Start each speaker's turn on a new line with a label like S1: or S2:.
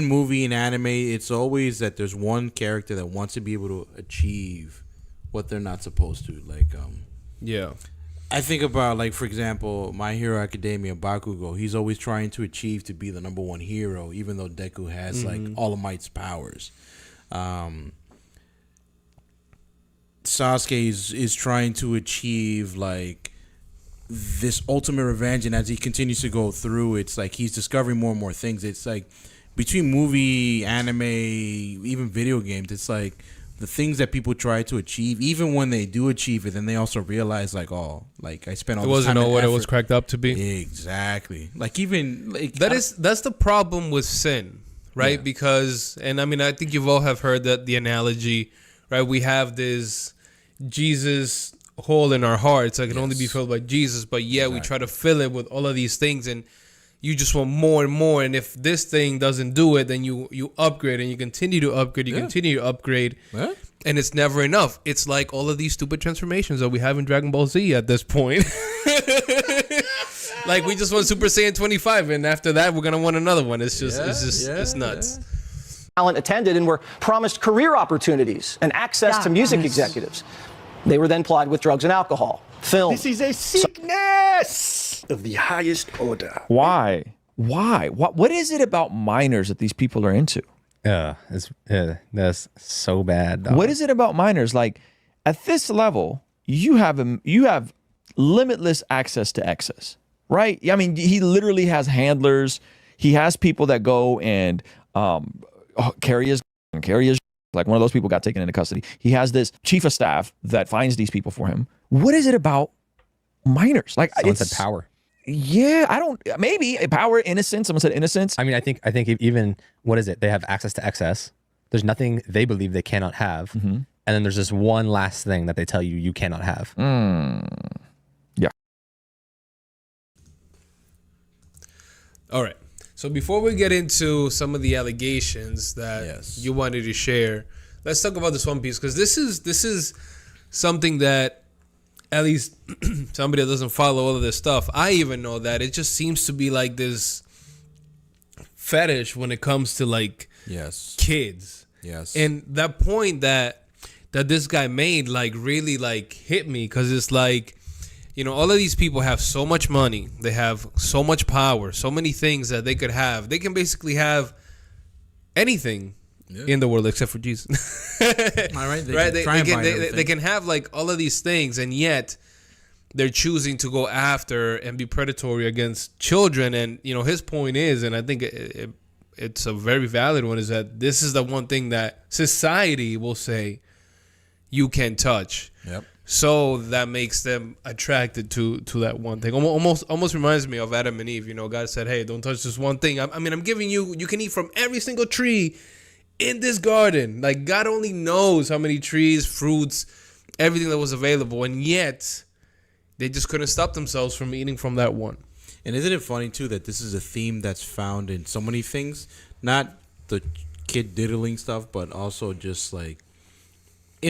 S1: In movie and anime, it's always that there's one character that wants to be able to achieve what they're not supposed to. Like,
S2: Yeah.
S1: I think about, like, for example, My Hero Academia, Bakugo. He's always trying to achieve to be the number one hero, even though Deku has like All Might's powers. Sasuke is trying to achieve like this ultimate revenge, and as he continues to go through, it's like he's discovering more and more things. It's like between movie, anime, even video games, it's like the things that people try to achieve, even when they do achieve it, then they also realize like, oh, like I spent all this time and
S2: It wasn't what it
S1: effort.
S2: was cracked up to be.
S1: Exactly. Like even like
S2: That's the problem with sin, right?
S1: Yeah.
S2: Because, and I mean, I think you've all have heard that the analogy, right? We have this Jesus hole in our hearts that can only be filled by Jesus, but we try to fill it with all of these things, and you just want more and more. And if this thing doesn't do it, then you upgrade and you continue to upgrade, continue to upgrade, and it's never enough. It's like all of these stupid transformations that we have in Dragon Ball Z at this point. Like we just want Super Saiyan 25, and after that we're gonna want another one. It's just it's nuts.
S3: Talent attended and were promised career opportunities and access to music executives. They were then plied with drugs and alcohol, film.
S4: This is a sickness of the highest order.
S5: Why? What is it about minors that these people are into?
S6: That's so bad, dog.
S5: What is it about minors? Like at this level, you have limitless access to excess, right? I mean, he literally has handlers. He has people that go and carry his like one of those people got taken into custody. He has this chief of staff that finds these people for him. What is it about minors? Like
S6: Someone said power.
S5: Yeah, I don't. Maybe power, innocence. Someone said innocence.
S6: I mean, I think even what is it? They have access to excess. There's nothing they believe they cannot have, and then there's this one last thing that they tell you cannot have.
S5: Yeah.
S2: All right. So before we get into some of the allegations that you wanted to share, let's talk about this One Piece, because this is something that at least somebody that doesn't follow all of this stuff, I even know that it just seems to be like this fetish when it comes to like kids.
S1: Yes.
S2: And that point that this guy made like really like hit me, because it's like, you know, all of these people have so much money. They have so much power, so many things that they could have. They can basically have anything in the world except for Jesus.
S1: All right.
S2: They can have like all of these things, and yet they're choosing to go after and be predatory against children. And, you know, his point is, and I think it's a very valid one, is that this is the one thing that society will say you can touch.
S1: Yep.
S2: So that makes them attracted to that one thing. Almost reminds me of Adam and Eve. You know, God said, "Hey, don't touch this one thing. I'm giving you. You can eat from every single tree in this garden." Like God only knows how many trees, fruits, everything that was available, and yet they just couldn't stop themselves from eating from that one.
S1: And isn't it funny too that this is a theme that's found in so many things, not the kid diddling stuff, but also just like